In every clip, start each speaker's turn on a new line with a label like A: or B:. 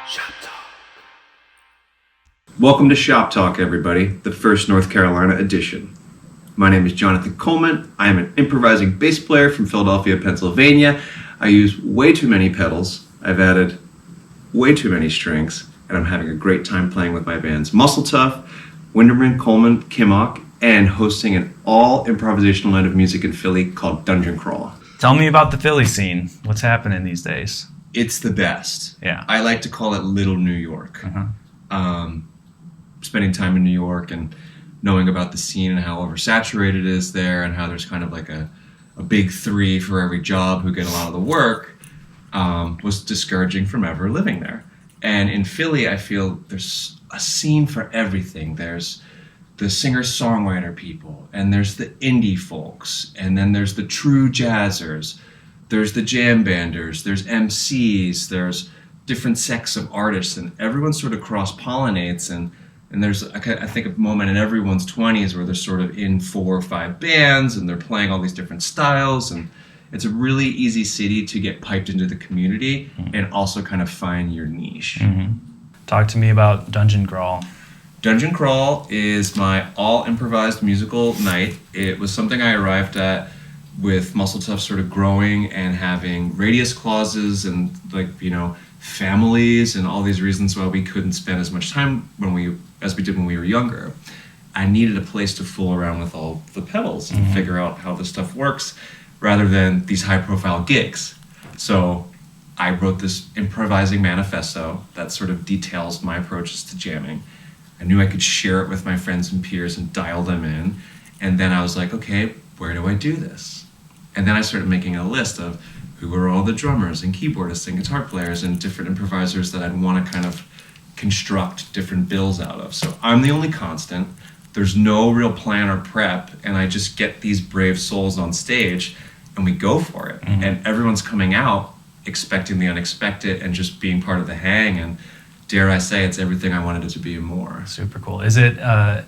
A: Shop Talk. Welcome to Shop Talk, everybody, the first North Carolina edition. My name is Jonathan Colman. I am an improvising bass player from Philadelphia, Pennsylvania. I use way too many pedals. I've added way too many strings, and I'm having a great time playing with my bands Muscle Tough, Winderman, Coleman, Kimmock, and hosting an all-improvisational night of music in Philly called Dungeon Crawl.
B: Tell me about the Philly scene. What's happening these days?
A: It's the best.
B: Yeah.
A: I like to call it Little New York. Spending time in New York and knowing about the scene and how oversaturated it is there and how there's kind of like a big three for every job who get a lot of the work was discouraging from ever living there. And in Philly, I feel there's a scene for everything. There's the singer-songwriter people, and there's the indie folks, and then there's the true jazzers, there's the jam banders, there's MCs, there's different sects of artists, and everyone sort of cross-pollinates, and there's, I think, a moment in everyone's 20s where they're sort of in 4 or 5 bands, and they're playing all these different styles, and it's a really easy city to get piped into the community and also kind of find your niche.
B: Talk to me about Dungeon Crawl.
A: Dungeon Crawl is my all-improvised musical night. It was something I arrived at with Muscle Tough sort of growing and having radius clauses and, like, you know, families and all these reasons why we couldn't spend as much time as we did when we were younger. I needed a place to fool around with all the pedals and figure out how this stuff works rather than these high-profile gigs. So I wrote this improvising manifesto that sort of details my approaches to jamming. I knew I could share it with my friends and peers and dial them in. And then I was like, okay, where do I do this? And then I started making a list of who are all the drummers and keyboardists and guitar players and different improvisers that I'd want to kind of construct different bills out of. So I'm the only constant. There's no real plan or prep, and I just get these brave souls on stage and we go for it. And everyone's coming out expecting the unexpected and just being part of the hang, and dare I say, it's everything I wanted it to be and more.
B: Super cool. Is it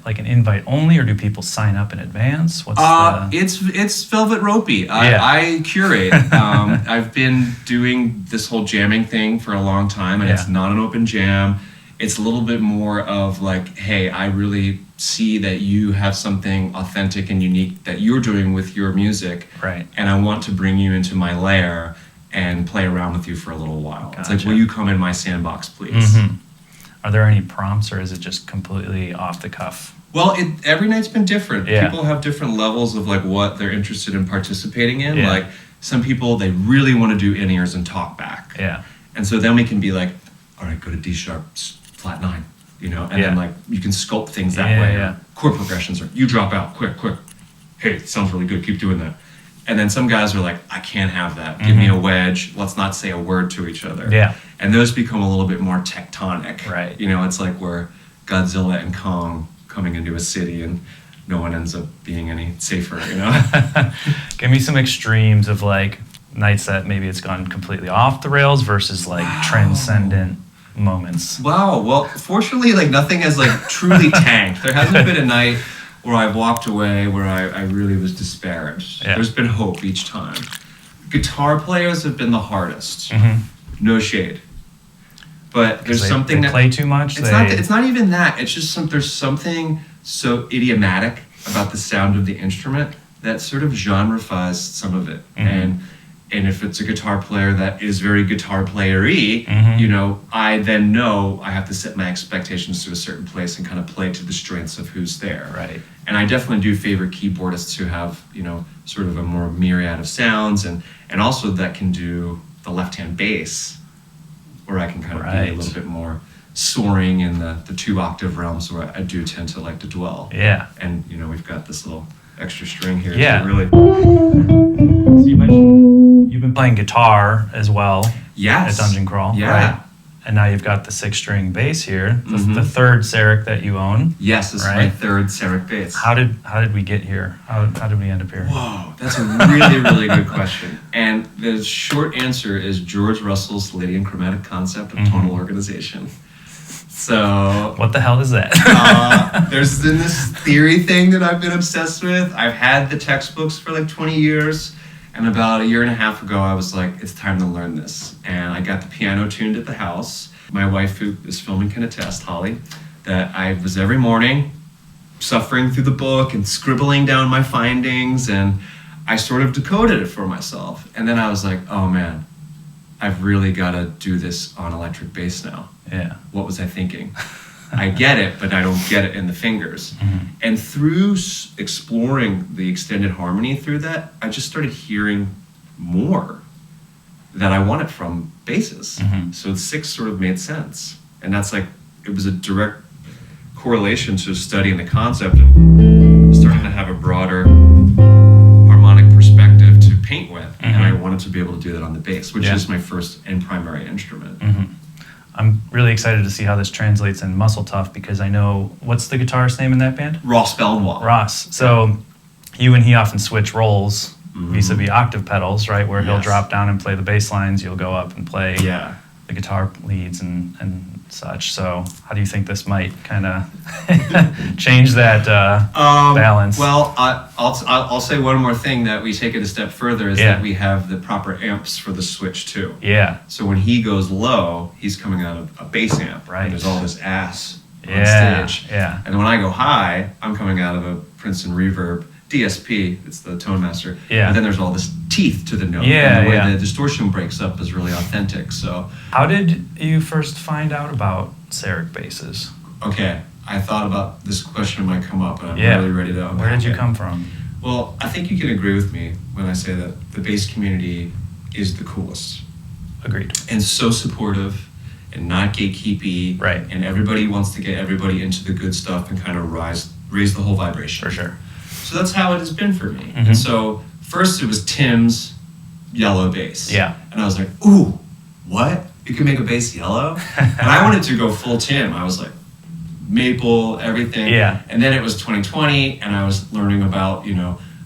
B: like an invite only, or do people sign up in advance?
A: It's velvet ropey. I curate. I've been doing this whole jamming thing for a long time, and it's not an open jam. It's a little bit more of like, hey, I really see that you have something authentic and unique that you're doing with your music,
B: right? And
A: I want to bring you into my lair and play around with you for a little while.
B: Gotcha.
A: It's like, will you come in my sandbox, please?
B: Are there any prompts, or is it just completely off the cuff?
A: Well, every night's been different.
B: Yeah.
A: People have different levels of like what they're interested in participating in. Like some people, they really want to do in-ears and talk back.
B: Yeah.
A: And so then we can be like, all right, go to D sharp, flat 9, you know, and then like you can sculpt things that way.
B: Yeah.
A: Chord progressions, or you drop out, quick. Hey, it sounds really good, keep doing that. And then some guys are like, I can't have that. Give me a wedge. Let's not say a word to each other.
B: Yeah.
A: And those become a little bit more tectonic.
B: Right.
A: You know, it's like we're Godzilla and Kong coming into a city and no one ends up being any safer, you know?
B: Give me some extremes of like nights that maybe it's gone completely off the rails versus like transcendent moments.
A: Wow. Well, fortunately, like nothing has like truly tanked. There hasn't been a night where I walked away where I really was disparaged. Yeah. There's been hope each time. Guitar players have been the hardest. No shade. But there's something
B: they play too much.
A: It's not even that. It's just there's something so idiomatic about the sound of the instrument that sort of genreifies some of it. And if it's a guitar player that is very guitar player-y, you know, I then know I have to set my expectations to a certain place and kind of play to the strengths of who's there.
B: Right.
A: And I definitely do favor keyboardists who have, you know, sort of a more myriad of sounds and also that can do the left-hand bass, where I can kind of be a little bit more soaring in the 2-octave realms where I do tend to like to dwell.
B: Yeah.
A: And, you know, we've got this little extra string here.
B: Yeah.
A: To really...
B: So you mentioned you've been playing guitar as well.
A: Yes.
B: At Dungeon Crawl.
A: Yeah.
B: Right? And now you've got the 6-string bass here, the third Serek that you own.
A: Yes, this is my third Serek bass.
B: How did we get here? How did we end up here?
A: Whoa, that's a really, really good question. And the short answer is George Russell's Lydian chromatic concept of tonal organization. So
B: what the hell is that?
A: There's been this theory thing that I've been obsessed with. I've had the textbooks for like 20 years. And about a year and a half ago, I was like, it's time to learn this. And I got the piano tuned at the house. My wife, who is filming, can attest, Holly, that I was every morning suffering through the book and scribbling down my findings, and I sort of decoded it for myself. And then I was like, oh man, I've really got to do this on electric bass now.
B: Yeah.
A: What was I thinking? I get it, but I don't get it in the fingers. And through exploring the extended harmony through that, I just started hearing more that I wanted from basses. So the 6 sort of made sense. And that's like, it was a direct correlation to studying the concept and starting to have a broader harmonic perspective to paint with. And I wanted to be able to do that on the bass, which is my first and primary instrument.
B: I'm really excited to see how this translates in Muscle Tough, because I know, what's the guitarist name in that band?
A: Ross Bellenwall.
B: Ross. So you and he often switch roles vis-a-vis octave pedals, right? Where he'll drop down and play the bass lines, you'll go up and play the guitar leads and such. So how do you think this might kind of change that balance?
A: Well, I'll say one more thing that we take it a step further is that we have the proper amps for the switch too.
B: Yeah.
A: So when he goes low, he's coming out of a bass amp.
B: Right.
A: And there's all this ass on stage.
B: Yeah.
A: And when I go high, I'm coming out of a Princeton Reverb DSP. It's the Tone Master.
B: Yeah.
A: And then there's all this teeth to the note.
B: Yeah.
A: And the way the distortion breaks up is really authentic. So.
B: How did you first find out about Serek Basses?
A: Okay. I thought about this question might come up, and I'm really ready to unpack
B: Where did you
A: it.
B: come from?
A: Well, I think you can agree with me when I say that the bass community is the coolest.
B: Agreed.
A: And so supportive and not gatekeepy.
B: Right.
A: And everybody wants to get everybody into the good stuff and kind of raise the whole vibration.
B: For sure.
A: So that's how it has been for me. And so first it was Tim's yellow bass.
B: Yeah.
A: And I was like, ooh, what? You can make a bass yellow? And I wanted to go full Tim. I was like, maple, everything.
B: Yeah.
A: And then it was 2020, and I was learning about,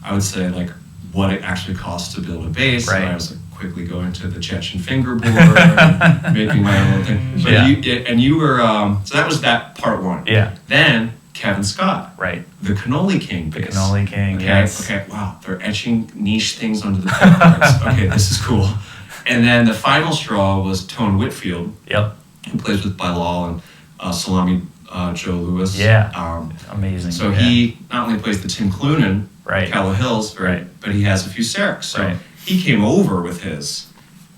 A: I would say like what it actually costs to build a bass.
B: Right.
A: And I was like quickly going to the Chechen fingerboard and making my own little thing. But you were, so that was that part one.
B: Yeah.
A: Then Kevin Scott.
B: Right.
A: The Cannoli King bass.
B: The Cannoli King,
A: okay,
B: yes.
A: Okay, wow, they're etching niche things onto the parts. Okay, this is cool. And then the final straw was Tone Whitfield.
B: Yep.
A: Who plays with Bilal and Salami Joe Lewis.
B: Yeah. Amazing.
A: So he not only plays the Tim Clunan, Callow Hills, but he has a few Sereks. So he came over with his,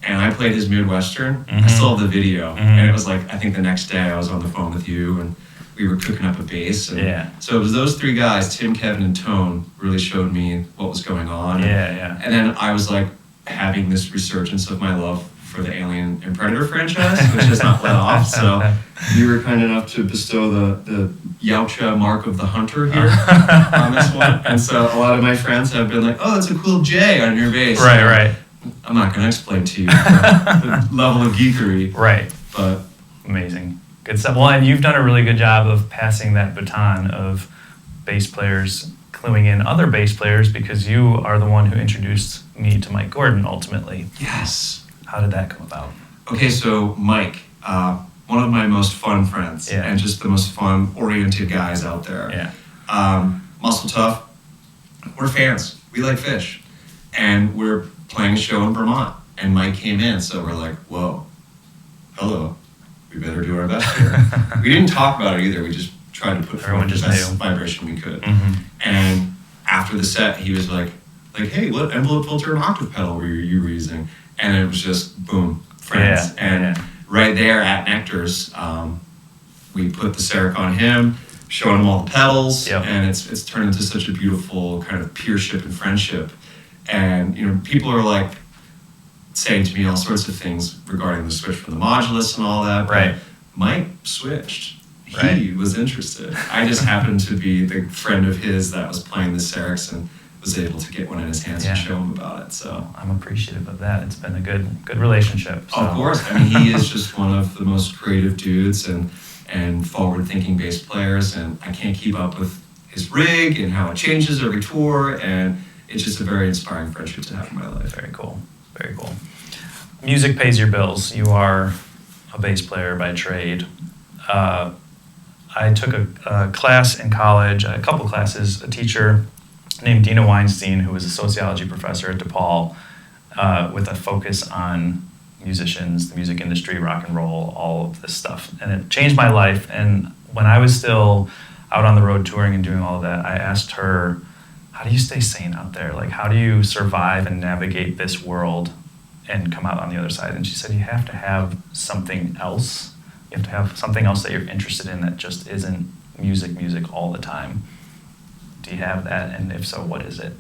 A: and I played his Midwestern. I still have the video. And it was like, I think the next day I was on the phone with you, and we were cooking up a bass. And so it was those 3 guys, Tim, Kevin, and Tone, really showed me what was going on. And then I was like having this resurgence of my love for the Alien and Predator franchise, which has not let off. So you were kind enough to bestow the Yautja mark of the hunter here on this one. And so a lot of my friends have been like, oh, that's a cool J on your bass.
B: Right.
A: I'm not going to explain to you the level of geekery.
B: Right.
A: But
B: amazing. Good stuff. Well, and you've done a really good job of passing that baton of bass players cluing in other bass players, because you are the one who introduced me to Mike Gordon ultimately.
A: Yes.
B: How did that come about?
A: Okay, so Mike, one of my most fun friends and just the most fun-oriented guys out there.
B: Yeah.
A: Muscle Tough, we're fans. We like Fish. And we're playing a show in Vermont. And Mike came in, so we're like, whoa, hello. We better do our best here. We didn't talk about it either. We just tried to put forward the best vibration we could. And after the set, he was like, hey, what envelope filter and octave pedal were you using? And it was just, boom, friends. Right there at Nectar's, we put the Serek on him, showing him all the pedals, and it's turned into such a beautiful kind of peership and friendship. And, people are like, saying to me all sorts of things regarding the switch from the modulus and all that. But Mike switched. He was interested. I just happened to be the friend of his that was playing the Sereks and was able to get one in his hands and show him about it. So
B: I'm appreciative of that. It's been a good relationship. So.
A: Of course. I mean, he is just one of the most creative dudes and forward-thinking bass players, and I can't keep up with his rig and how it changes every tour, and it's just a very inspiring friendship to have in my life.
B: Very cool. Very cool. Music pays your bills. You are a bass player by trade. I took a class in college, a couple classes, a teacher named Dina Weinstein, who was a sociology professor at DePaul, with a focus on musicians, the music industry, rock and roll, all of this stuff. And it changed my life. And when I was still out on the road touring and doing all of that, I asked her, how do you stay sane out there? Like, how do you survive and navigate this world and come out on the other side? And she said, you have to have something else. You have to have something else that you're interested in that just isn't music all the time. Do you have that? And if so, what is it?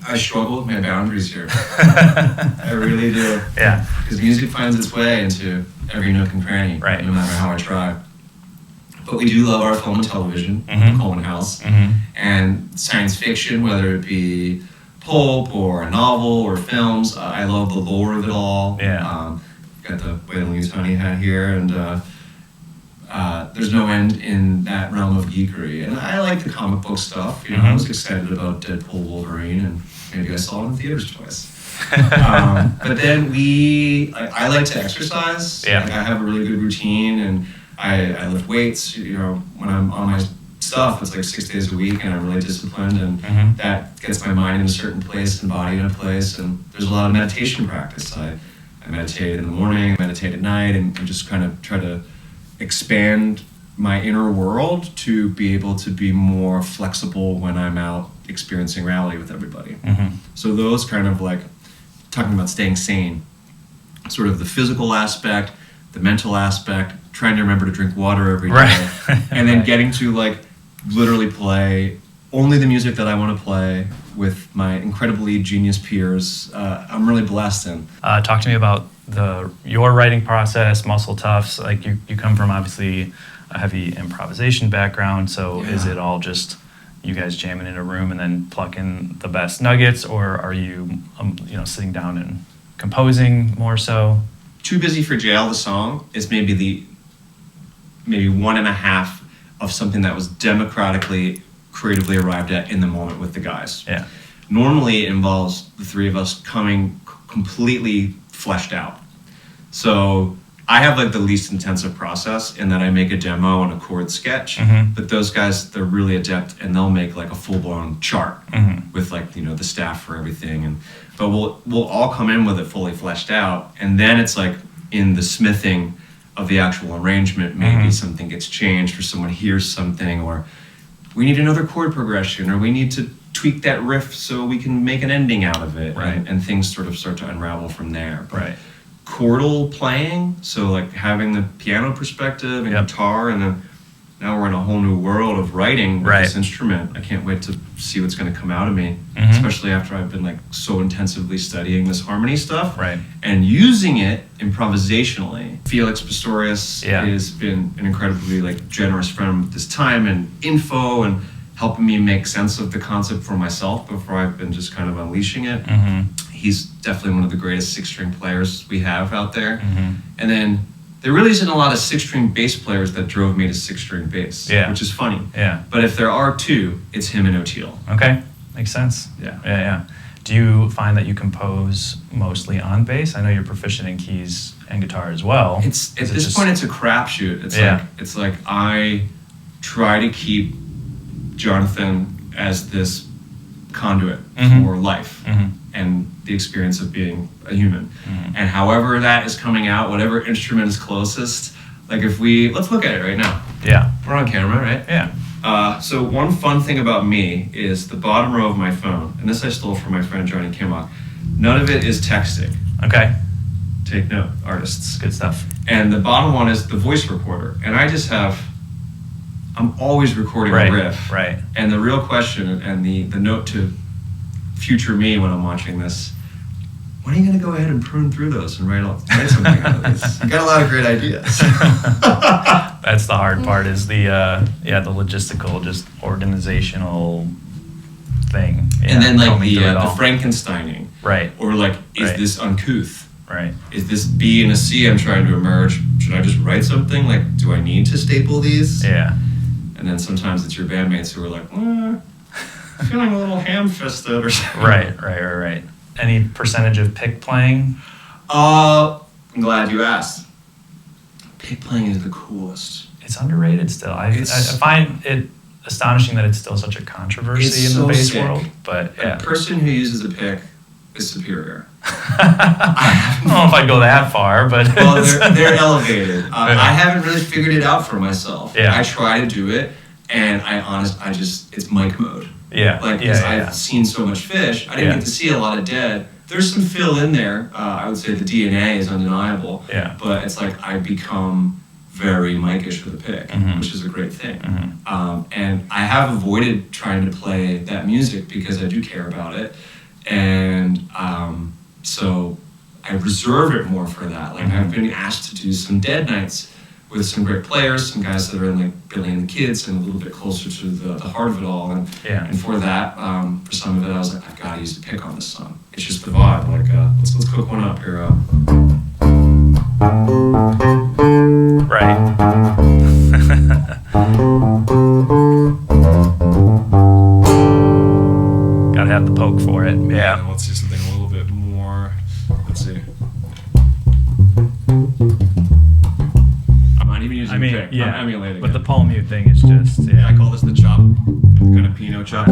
A: I struggle with my boundaries here. I really do.
B: Yeah.
A: Because music finds its way into every nook and cranny,
B: right,
A: no matter how I try. But we do love our film and television, Colman House, and science fiction, whether it be pulp or a novel or films. I love the lore of it all.
B: Yeah.
A: Got the Whale Leaves Honey hat here, and there's no end in that realm of geekery. And I like the comic book stuff. You know, I was excited about Deadpool, Wolverine, and maybe I saw it in theaters twice. But then I like to exercise.
B: Yeah.
A: Like I have a really good routine, and I lift weights. You know, when I'm on my stuff, it's like 6 days a week, and I'm really disciplined, and that gets my mind in a certain place and body in a place. And there's a lot of meditation practice. I meditate in the morning, I meditate at night, and just kind of try to expand my inner world to be able to be more flexible when I'm out experiencing reality with everybody. So those kind of like talking about staying sane, sort of the physical aspect, the mental aspect, trying to remember to drink water every day, and then getting to like literally play only the music that I want to play with my incredibly genius peers. I'm really blessed in.
B: Talk to me about your writing process, Muscle Toughs. Like you come from obviously a heavy improvisation background, so is it all just you guys jamming in a room and then plucking the best nuggets, or are you sitting down and composing more so?
A: Too Busy for Jail, the song, is maybe 1.5 of something that was democratically, creatively arrived at in the moment with the guys.
B: Yeah.
A: Normally it involves the three of us coming completely fleshed out. So I have like the least intensive process in that I make a demo and a chord sketch, but those guys, they're really adept, and they'll make like a full-blown chart with like, the staff for everything. But we'll all come in with it fully fleshed out, and then it's like in the smithing of the actual arrangement, maybe something gets changed, or someone hears something, or we need another chord progression, or we need to tweak that riff so we can make an ending out of it, and things sort of start to unravel from there. But chordal playing, so like having the piano perspective and guitar, and then now we're in a whole new world of writing with this instrument. I can't wait to see what's going to come out of me, especially after I've been like so intensively studying this harmony stuff and using it improvisationally. Felix Pistorius has been an incredibly like generous friend with his time and info, and helping me make sense of the concept for myself before I've been just kind of unleashing it. He's definitely one of the greatest 6-string players we have out there. And then there really isn't a lot of 6-string bass players that drove me to 6-string bass, which is funny. But if there are two, it's him and O'Teal.
B: Okay, makes sense. Yeah. Do you find that you compose mostly on bass? I know you're proficient in keys and guitar as well.
A: At this point, it's a crapshoot. It's like I try to keep Jonathan as this conduit for life and the experience of being a human. And however that is coming out, whatever instrument is closest, like let's look at it right now. We're on camera, right? So one fun thing about me is the bottom row of my phone, and this I stole from my friend Johnny Kimmock, none of it is texting.
B: Okay.
A: Take note, artists.
B: Good stuff.
A: And the bottom one is the voice recorder. And I'm always recording a riff. And the real question and the note to future me when I'm watching this, when are you going to go ahead and prune through those and write something out of these? You got a lot of great ideas.
B: That's the hard part, is the logistical, just organizational thing.
A: And then like the Frankensteining.
B: Or
A: like, is this uncouth?
B: Right.
A: Is this B and a C I'm trying to emerge? Should I just write something? Like, do I need to staple these?
B: Yeah.
A: And then sometimes it's your bandmates who are like, feeling a little ham-fisted or something.
B: Right. Any percentage of pick playing?
A: I'm glad you asked. Pick playing is the coolest.
B: It's underrated still. I find it astonishing that it's still such a controversy in the bass world. But
A: a person who uses a pick is superior.
B: I don't know if I'd go that far, but
A: well, they're elevated. I haven't really figured it out for myself.
B: Yeah.
A: I try to do it, and it's mic mode.
B: Yeah.
A: Like, because I've seen so much fish, I didn't get to see a lot of dead. There's some fill in there. I would say the DNA is undeniable.
B: Yeah.
A: But it's like I become very mic-ish with a pick, which is a great thing. And I have avoided trying to play that music because I do care about it. And so I reserve it more for that. Like, I've been asked to do some dead nights with some great players, some guys that are in like Billy and the Kids and a little bit closer to the heart of it all. And for that, for some of it, I was like, I've got to use the pick on this song. It's just the vibe. Like, let's cook one up here.
B: Right. Gotta have the poke for it. Yeah.
A: And let's do something a little bit more. Let's see. I'm not even using the pick.
B: Yeah.
A: I'm emulating
B: but
A: it.
B: the palm mute thing is just,
A: I call this the chop, kind of Pinot chop.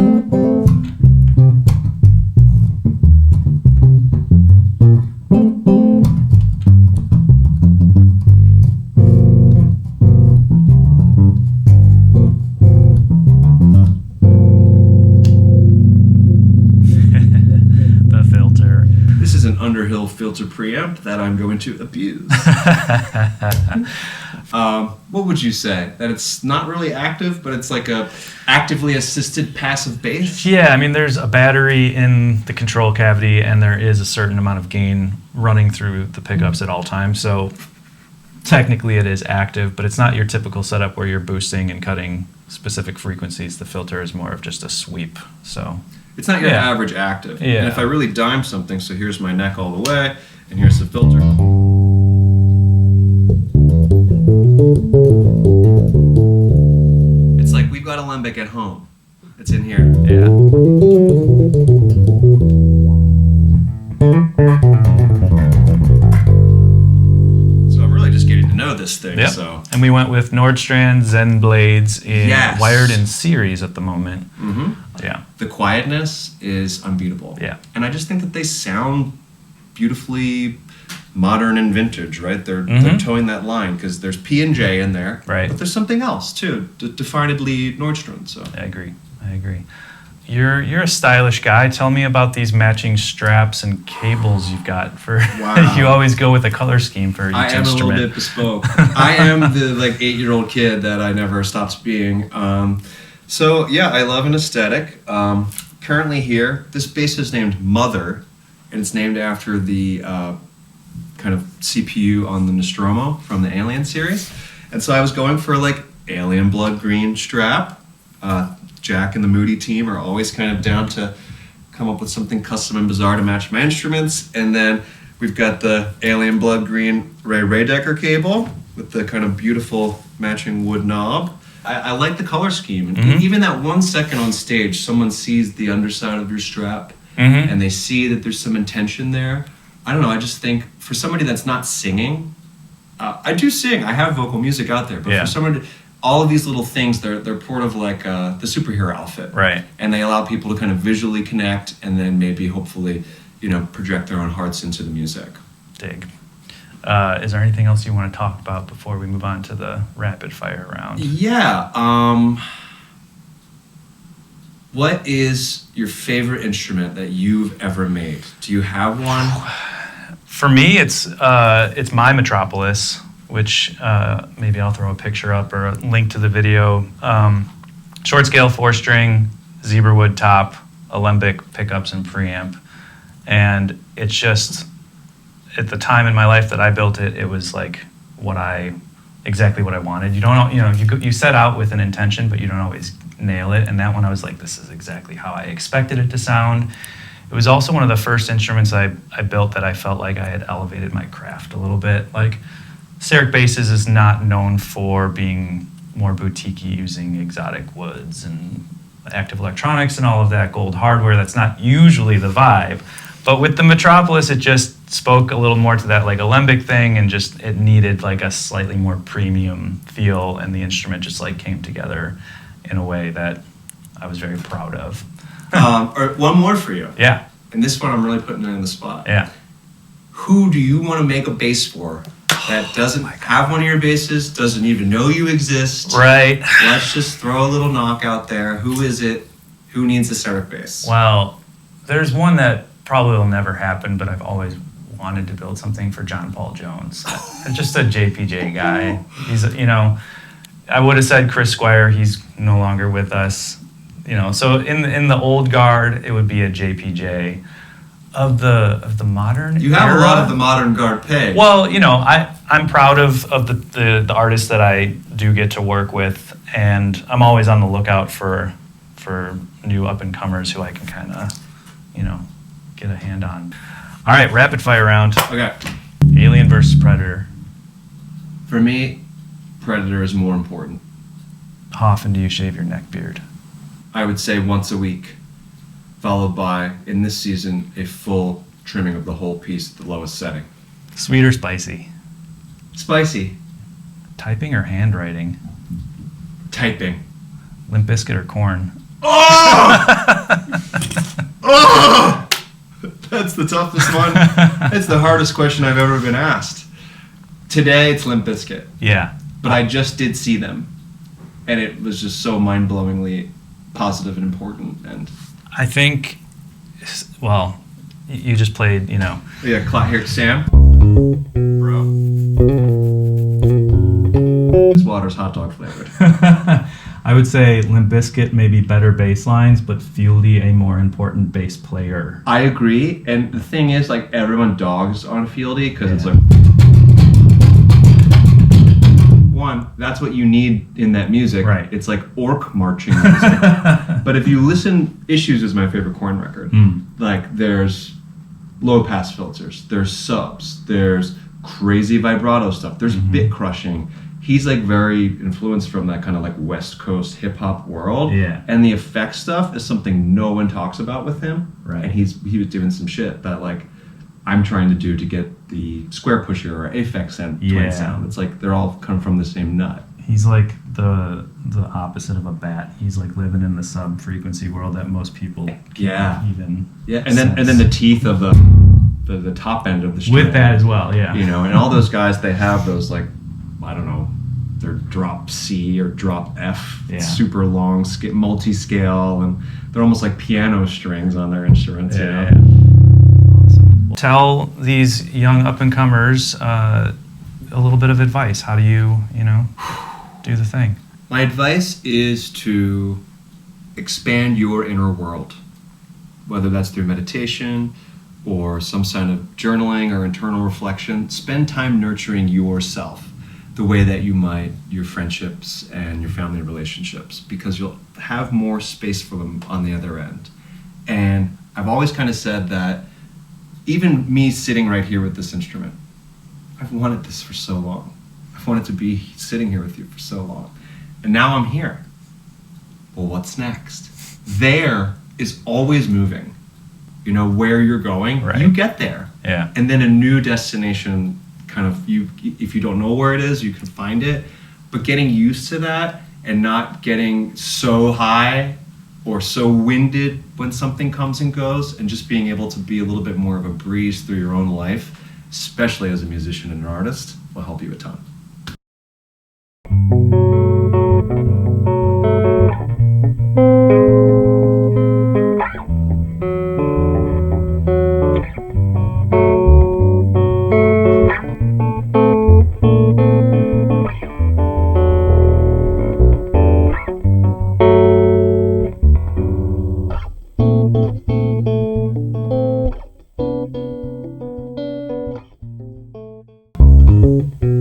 B: the filter.
A: This is an Underhill filter preamp that I'm going to abuse. What would you say? That it's not really active, but it's like a actively assisted passive bass?
B: Yeah, I mean, there's a battery in the control cavity, and there is a certain amount of gain running through the pickups at all times. So technically it is active, but it's not your typical setup where you're boosting and cutting specific frequencies. The filter is more of just a sweep. So
A: it's not your average active.
B: Yeah.
A: And if I really dime something, so here's my neck all the way, and here's the filter. It's like we've got alembic at home. It's in here.
B: Yeah.
A: So I'm really just getting to know this thing.
B: Yep.
A: So.
B: And we went with Nordstrand Zen Blades
A: Yes.
B: wired in series at the moment.
A: Mm-hmm.
B: Yeah.
A: The quietness is unbeatable.
B: Yeah.
A: And I just think that they sound beautifully modern and vintage, right? They're towing that line because there's P&J in there.
B: Right.
A: But there's something else too, definedly Nordstrand. So
B: I agree. You're a stylish guy. Tell me about these matching straps and cables you've got for.
A: Wow.
B: You always go with a color scheme for each
A: I am
B: instrument.
A: a little bit bespoke. I am the 8-year-old kid that I never stops being. So yeah, I love an aesthetic. Currently here, this bass is named Mother, and it's named after the kind of CPU on the Nostromo from the Alien series. And so I was going for like alien blood green strap. Jack and the Moody team are always kind of down to come up with something custom and bizarre to match my instruments. And then we've got the alien blood green Ray Raydecker cable with the kind of beautiful matching wood knob. I like the color scheme. And even that 1 second on stage, someone sees the underside of your strap and they see that there's some intention there. I don't know, I just think for somebody that's not singing, I do sing, I have vocal music out there, but for someone all of these little things, they're part of like the superhero outfit.
B: Right.
A: And they allow people to kind of visually connect and then maybe hopefully, project their own hearts into the music.
B: Dig. Is there anything else you want to talk about before we move on to the rapid fire round?
A: Yeah. What is your favorite instrument that you've ever made? Do you have one?
B: For me, it's my Metropolis, which maybe I'll throw a picture up or a link to the video. Short scale 4-string, zebra wood top, alembic pickups and preamp. And it's just, at the time in my life that I built it, it was like exactly what I wanted. You don't know, you set out with an intention, but you don't always nail it. And that one I was like, this is exactly how I expected it to sound. It was also one of the first instruments I built that I felt like I had elevated my craft a little bit. Like, Serek Basses is not known for being more boutique-y, using exotic woods and active electronics and all of that gold hardware. That's not usually the vibe. But with the Metropolis, it just spoke a little more to that like alembic thing, and just it needed like a slightly more premium feel, and the instrument just like came together in a way that I was very proud of.
A: Or one more for you.
B: Yeah.
A: and this one I'm really putting it on the spot.
B: Yeah.
A: Who do you want to make a bass for that doesn't have one of your basses, doesn't even know you exist?
B: Right.
A: Let's just throw a little knock out there. Who is it? Who needs a Serek bass?
B: Well, there's one that probably will never happen, but I've always wanted to build something for John Paul Jones. Just a JPJ guy. He's, I would have said Chris Squire. He's no longer with us. So in the old guard, it would be a JPJ. Of the modern
A: You have
B: era,
A: a lot of the modern guard pegs.
B: Well, I'm proud of the artists that I do get to work with, and I'm always on the lookout for new up and comers who I can kind of, get a hand on. All right, rapid fire round.
A: Okay.
B: Alien versus Predator.
A: For me, Predator is more important.
B: How often do you shave your neck beard?
A: I would say once a week, followed by, in this season, a full trimming of the whole piece at the lowest setting.
B: Sweet or spicy?
A: Spicy.
B: Typing or handwriting?
A: Typing.
B: Limp Bizkit or Corn?
A: Oh! Oh! That's the toughest one. It's the hardest question I've ever been asked. Today, it's Limp Bizkit.
B: Yeah.
A: But I just did see them, and it was just so mind-blowingly positive and important. And
B: I think, well, you just played,
A: Yeah, here, Sam. Bro. This water's hot dog flavored.
C: I would say Limp Bizkit maybe better bass lines, but Fieldy a more important bass player.
A: I agree, and the thing is, like, everyone dogs on Fieldy because it's like, one, that's what you need in that music.
C: Right.
A: It's like orc marching music. But if you listen, Issues is my favorite Korn record. Like, there's low pass filters, there's subs, there's crazy vibrato stuff, there's bit crushing. He's like very influenced from that kind of like West Coast hip hop world.
C: Yeah.
A: And the effect stuff is something no one talks about with him.
C: Right.
A: And he was doing some shit that like I'm trying to do to get the square pusher or Aphex and twin sound. It's like they're all come from the same nut.
C: He's like the opposite of a bat. He's like living in the sub frequency world that most people even
A: and then the teeth of the top end of the string.
C: with that as well, yeah.
A: And all those guys, they have those like, I don't know, they're drop C or drop F, super long multi-scale, and they're almost like piano strings on their instruments.
B: Awesome. Tell these young up-and-comers a little bit of advice. How do you, do the thing?
A: My advice is to expand your inner world, whether that's through meditation or some kind of journaling or internal reflection. Spend time nurturing yourself the way that you might your friendships and your family relationships, because you'll have more space for them on the other end. And I've always kind of said that even me sitting right here with this instrument, I've wanted this for so long. I've wanted to be sitting here with you for so long. And now I'm here. Well, what's next? There is always moving. Where you're going, you get there.
B: Yeah.
A: And then a new destination kind of, if you don't know where it is, you can find it. But getting used to that and not getting so high or so winded when something comes and goes, and just being able to be a little bit more of a breeze through your own life, especially as a musician and an artist, will help you a ton.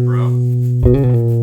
A: Bro.